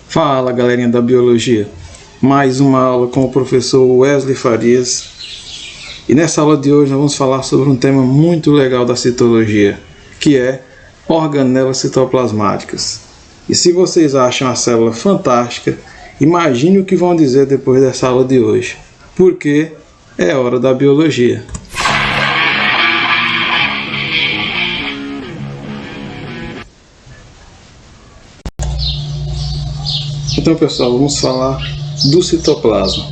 Fala, galerinha da biologia, mais uma aula com o professor Wesley Farias. E nessa aula de hoje nós vamos falar sobre um tema muito legal da citologia, que é organelas citoplasmáticas. E se vocês acham a célula fantástica, imagine o que vão dizer depois dessa aula de hoje, porque é hora da biologia. Então, pessoal, vamos falar do citoplasma.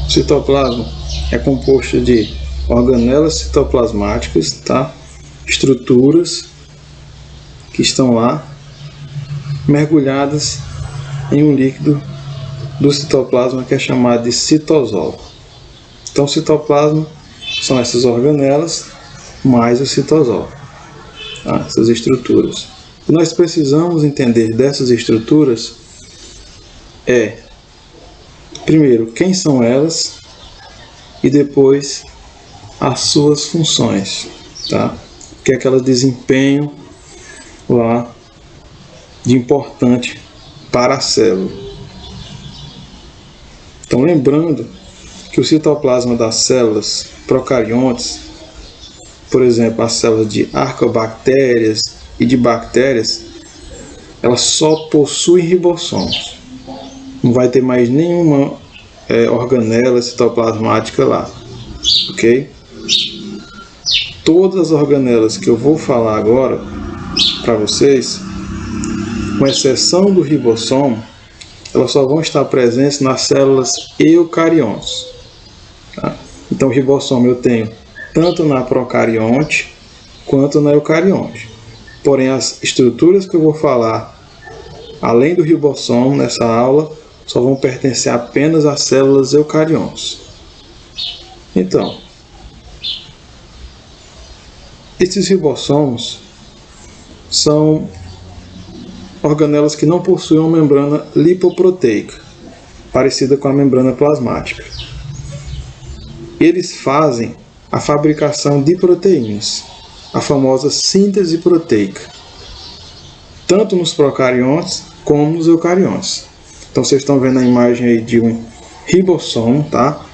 O citoplasma é composto de organelas citoplasmáticas, tá? Estruturas que estão lá mergulhadas em um líquido do citoplasma que é chamado de citosol. Então, o citoplasma são essas organelas mais o citosol, tá? Essas estruturas. E nós precisamos entender dessas estruturas primeiro, quem são elas e depois as suas funções, tá? O que é que elas desempenham lá de importante para a célula. Então, lembrando que o citoplasma das células procariontes, por exemplo, as células de arqueobactérias e de bactérias, elas só possuem ribossomos. Não vai ter mais nenhuma organela citoplasmática lá, ok? Todas as organelas que eu vou falar agora para vocês, com exceção do ribossomo, elas só vão estar presentes nas células eucariontes, tá? Então, o ribossomo eu tenho tanto na procarionte quanto na eucarionte. Porém, as estruturas que eu vou falar, além do ribossomo nessa aula, só vão pertencer apenas às células eucariontes. Então, esses ribossomos são organelas que não possuem uma membrana lipoproteica, parecida com a membrana plasmática. Eles fazem a fabricação de proteínas, a famosa síntese proteica, tanto nos procariontes como nos eucariontes. Então, vocês estão vendo a imagem aí de um ribossomo, tá?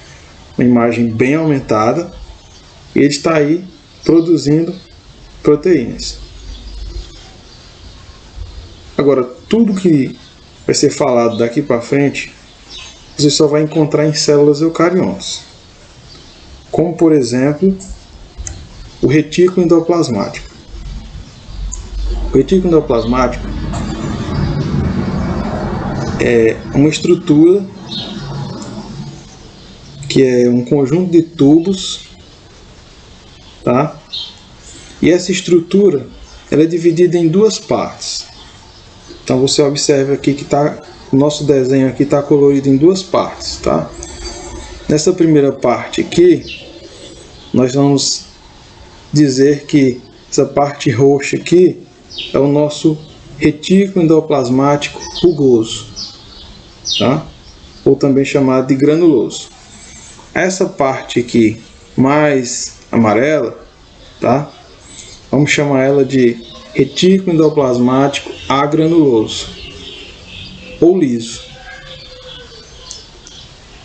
Uma imagem bem aumentada. E ele está aí produzindo proteínas. Agora, tudo que vai ser falado daqui para frente, você só vai encontrar em células eucariontes. Como, por exemplo, o retículo endoplasmático. O retículo endoplasmático é uma estrutura que é um conjunto de tubos, tá? E essa estrutura ela é dividida em duas partes. Então você observa aqui que o nosso desenho aqui está colorido em duas partes, tá? Nessa primeira parte aqui, nós vamos dizer que essa parte roxa aqui é o nosso retículo endoplasmático rugoso, tá? Ou também chamado de granuloso. Essa parte aqui mais amarela, tá? Vamos chamar ela de retículo endoplasmático agranuloso ou liso.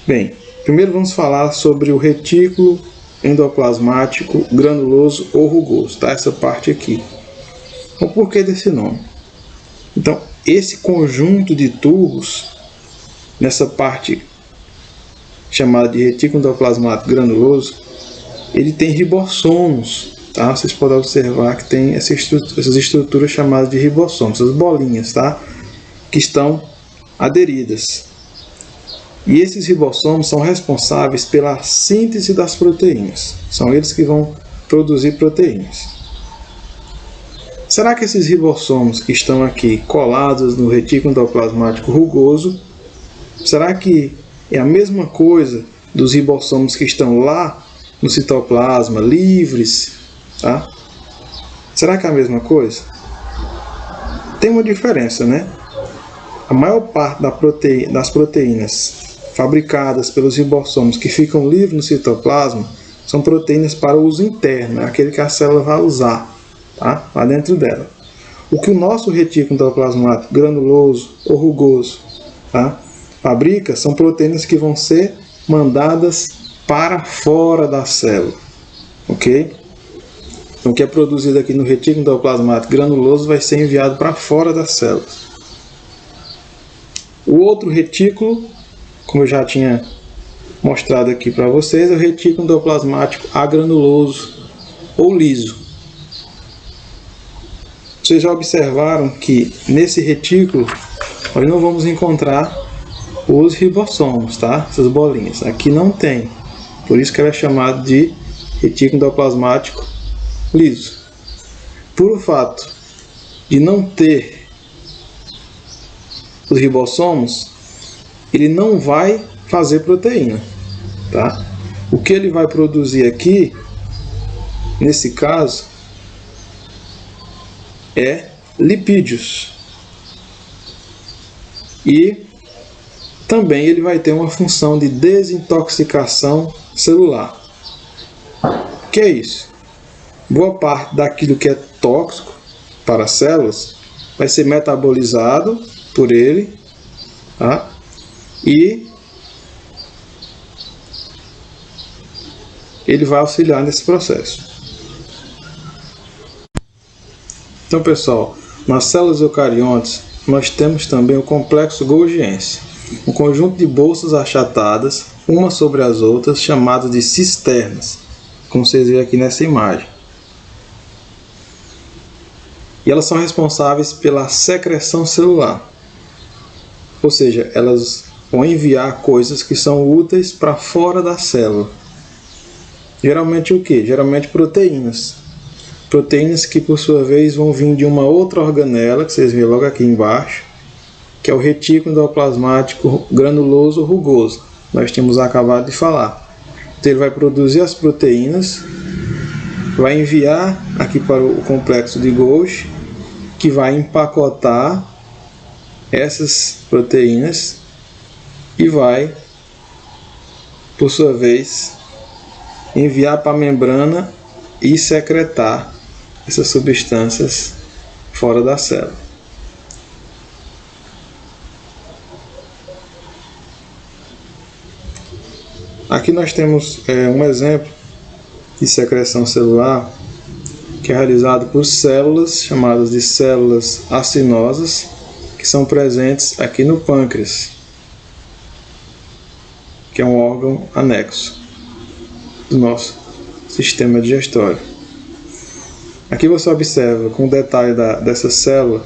Bem, primeiro vamos falar sobre o retículo endoplasmático granuloso ou rugoso, tá? Essa parte aqui. O porquê desse nome? Então, esse conjunto de tubos nessa parte chamada de retículo endoplasmático granuloso, ele tem ribossomos, tá? Vocês podem observar que tem essas estruturas chamadas de ribossomos, essas bolinhas, tá? Que estão aderidas. E esses ribossomos são responsáveis pela síntese das proteínas. São eles que vão produzir proteínas. Será que esses ribossomos que estão aqui colados no retículo endoplasmático rugoso, será que é a mesma coisa dos ribossomos que estão lá no citoplasma, livres, tá? Será que é a mesma coisa? Tem uma diferença, né? A maior parte das proteínas fabricadas pelos ribossomos que ficam livres no citoplasma são proteínas para uso interno, é aquele que a célula vai usar, tá? Lá dentro dela. O que o nosso retículo endoplasmático granuloso ou rugoso, tá, fabrica são proteínas que vão ser mandadas para fora da célula, ok? Então, o que é produzido aqui no retículo endoplasmático granuloso vai ser enviado para fora das células. O outro retículo, como eu já tinha mostrado aqui para vocês, é o retículo endoplasmático agranuloso ou liso. Vocês já observaram que nesse retículo nós não vamos encontrar os ribossomos, tá? Essas bolinhas. Aqui não tem. Por isso que ela é chamada de retículo endoplasmático liso. Por o fato de não ter os ribossomos, ele não vai fazer proteína, tá? O que ele vai produzir aqui, nesse caso, é lipídios. E também ele vai ter uma função de desintoxicação celular. O que é isso? Boa parte daquilo que é tóxico para as células vai ser metabolizado por ele, tá? E ele vai auxiliar nesse processo. Então, pessoal, nas células eucariontes nós temos também o complexo golgiense, um conjunto de bolsas achatadas, umas sobre as outras, chamadas de cisternas, como vocês veem aqui nessa imagem. E elas são responsáveis pela secreção celular, ou seja, elas vão enviar coisas que são úteis para fora da célula. Geralmente o que? Geralmente proteínas. Proteínas que por sua vez vão vir de uma outra organela, que vocês veem logo aqui embaixo, que é o retículo endoplasmático granuloso ou rugoso. Nós tínhamos acabado de falar. Então ele vai produzir as proteínas, vai enviar aqui para o complexo de Golgi, que vai empacotar essas proteínas e vai, por sua vez, enviar para a membrana e secretar essas substâncias fora da célula. Aqui nós temos um exemplo de secreção celular que é realizado por células chamadas de células acinosas, que são presentes aqui no pâncreas, que é um órgão anexo do nosso sistema digestório. Aqui você observa com detalhe dessa célula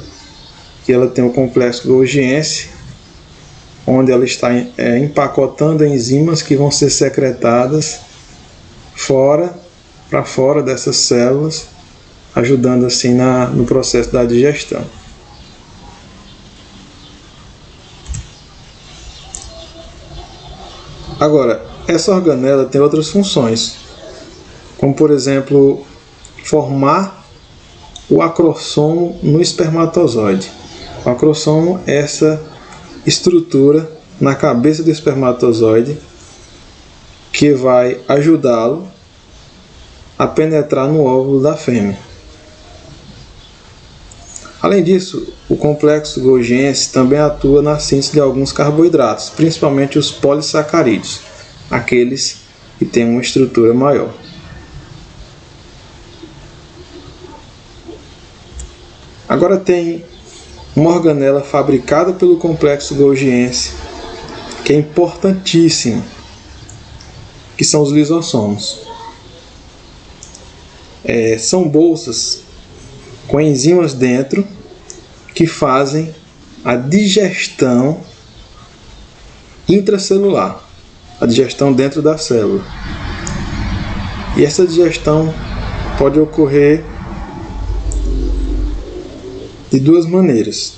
que ela tem o complexo golgiense, onde ela está empacotando enzimas que vão ser secretadas para fora dessas células, ajudando assim no processo da digestão. Agora, essa organela tem outras funções, como por exemplo, formar o acrossomo no espermatozoide. O acrossomo é essa estrutura na cabeça do espermatozoide que vai ajudá-lo a penetrar no óvulo da fêmea. Além disso, o complexo golgiense também atua na síntese de alguns carboidratos, principalmente os polissacarídeos, aqueles que têm uma estrutura maior. Agora tem uma organela fabricada pelo complexo golgiense, que é importantíssima, que são os lisossomos. São bolsas com enzimas dentro que fazem a digestão intracelular, a digestão dentro da célula. E essa digestão pode ocorrer de duas maneiras.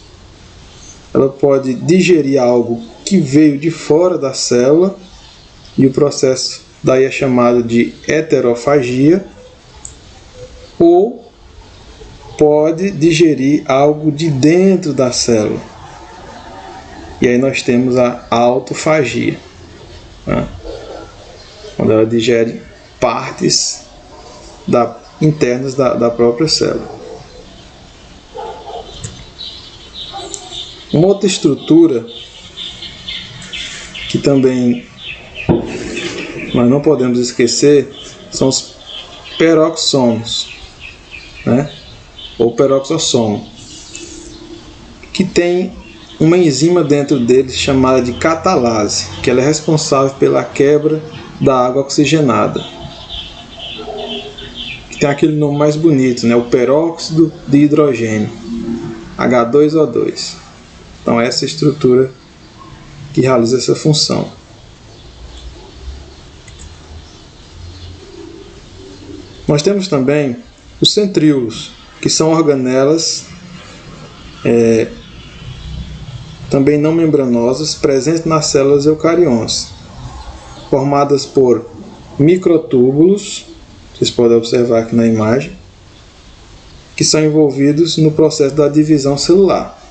Ela pode digerir algo que veio de fora da célula, e o processo daí é chamado de heterofagia, ou pode digerir algo de dentro da célula. E aí nós temos a autofagia, né? Quando ela digere partes internas da própria célula. Uma outra estrutura que também nós não podemos esquecer são os peroxomos, né? Ou peroxossomo, que tem uma enzima dentro deles chamada de catalase, que ela é responsável pela quebra da água oxigenada. Que tem aquele nome mais bonito, né? O peróxido de hidrogênio, H2O2. Então essa estrutura que realiza essa função. Nós temos também os centríolos, que são organelas também não membranosas, presentes nas células eucariontes, formadas por microtúbulos, vocês podem observar aqui na imagem, que são envolvidos no processo da divisão celular.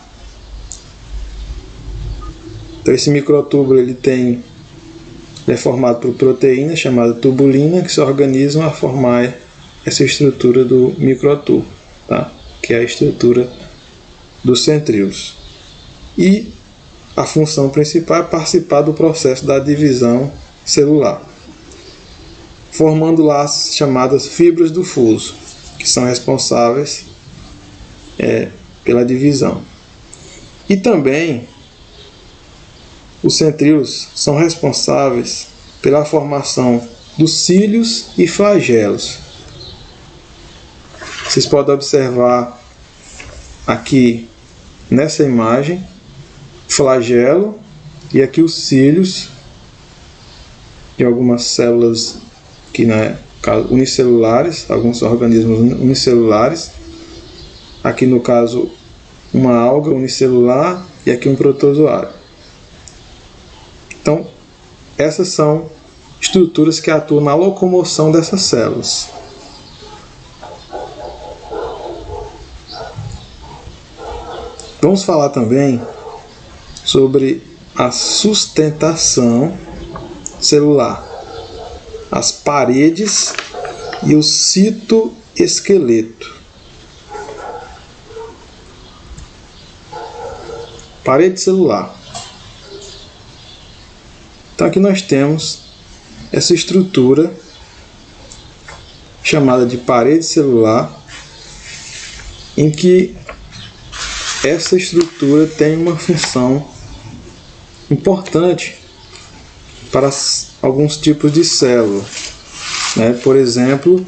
Então esse microtúbulo ele é formado por proteínas chamadas tubulina, que se organizam a formar essa estrutura do microtúbulo, tá? Que é a estrutura dos centríolos. E a função principal é participar do processo da divisão celular, formando lá as chamadas fibras do fuso, que são responsáveis pela divisão. E também os centríolos são responsáveis pela formação dos cílios e flagelos. Vocês podem observar aqui nessa imagem flagelo e aqui os cílios de algumas células que, né, unicelulares, alguns organismos unicelulares. Aqui no caso uma alga unicelular e aqui um protozoário. Então essas são estruturas que atuam na locomoção dessas células. Vamos falar também sobre a sustentação celular, as paredes e o citoesqueleto. Parede celular. Então aqui nós temos essa estrutura chamada de parede celular, em que essa estrutura tem uma função importante para alguns tipos de célula, né? Por exemplo,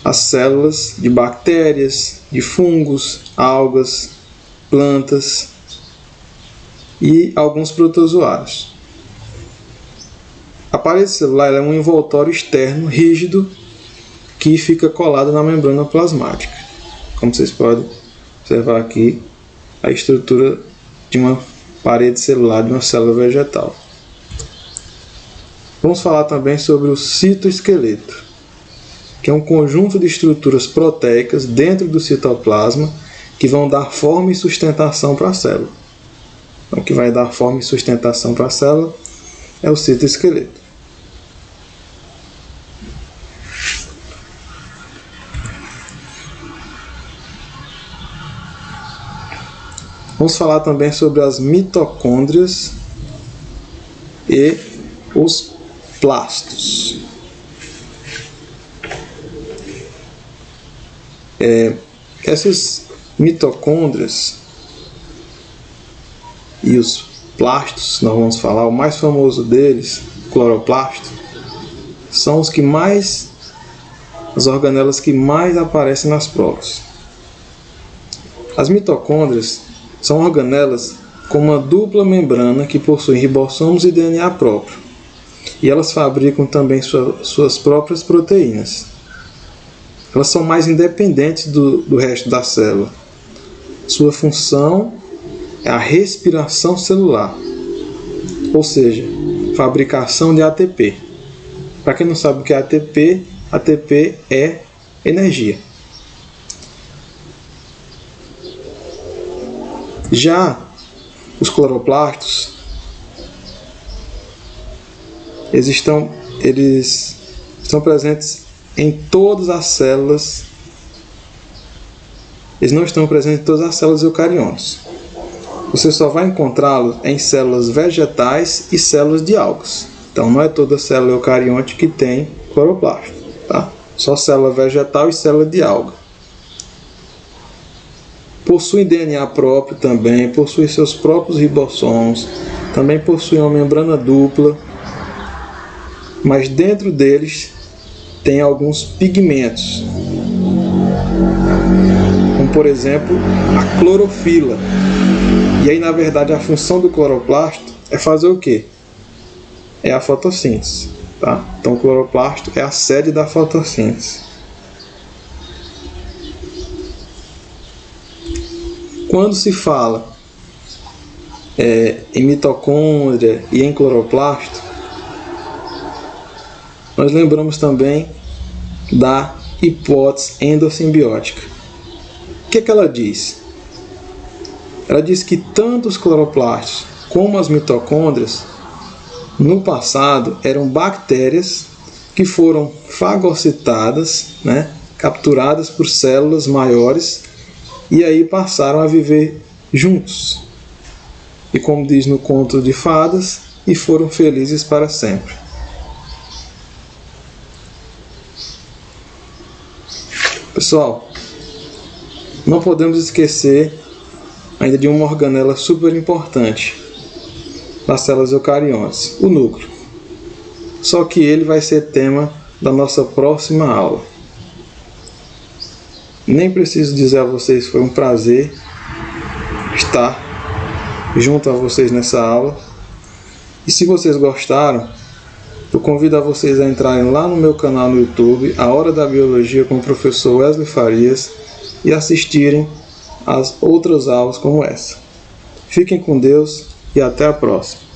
as células de bactérias, de fungos, algas, plantas e alguns protozoários. A parede celular é um envoltório externo rígido que fica colado na membrana plasmática. Como vocês podem observar aqui a estrutura de uma parede celular de uma célula vegetal. Vamos falar também sobre o citoesqueleto, que é um conjunto de estruturas proteicas dentro do citoplasma que vão dar forma e sustentação para a célula. Então, o que vai dar forma e sustentação para a célula é o citoesqueleto. Vamos falar também sobre as mitocôndrias e os plastos. Essas mitocôndrias e os plastos, nós vamos falar, o mais famoso deles, o cloroplasto, são as organelas que mais aparecem nas provas. As mitocôndrias são organelas com uma dupla membrana que possuem ribossomos e DNA próprio. E elas fabricam também suas próprias proteínas. Elas são mais independentes do resto da célula. Sua função é a respiração celular, ou seja, fabricação de ATP. Para quem não sabe o que é ATP, ATP é energia. Já os cloroplastos, eles estão presentes em todas as células. Eles não estão presentes em todas as células eucariontes. você só vai encontrá-los em células vegetais e células de algas. Então não é toda célula eucarionte que tem cloroplasto, tá? Só célula vegetal e célula de alga. Possui DNA próprio também, possui seus próprios ribossomos, também possui uma membrana dupla, mas dentro deles tem alguns pigmentos, como por exemplo a clorofila. E aí, na verdade, a função do cloroplasto é fazer o quê? É a fotossíntese, tá? Então o cloroplasto é a sede da fotossíntese. Quando se fala em mitocôndria e em cloroplasto, nós lembramos também da hipótese endossimbiótica. O que ela diz? Ela diz que tanto os cloroplastos como as mitocôndrias, no passado, eram bactérias que foram fagocitadas, capturadas por células maiores, e aí passaram a viver juntos. E como diz no conto de fadas, e foram felizes para sempre. Pessoal, não podemos esquecer ainda de uma organela super importante das células eucariontes, o núcleo. Só que ele vai ser tema da nossa próxima aula. Nem preciso dizer a vocês que foi um prazer estar junto a vocês nessa aula. E se vocês gostaram, eu convido a vocês a entrarem lá no meu canal no YouTube, A Hora da Biologia com o professor Wesley Farias, e assistirem às outras aulas como essa. Fiquem com Deus e até a próxima.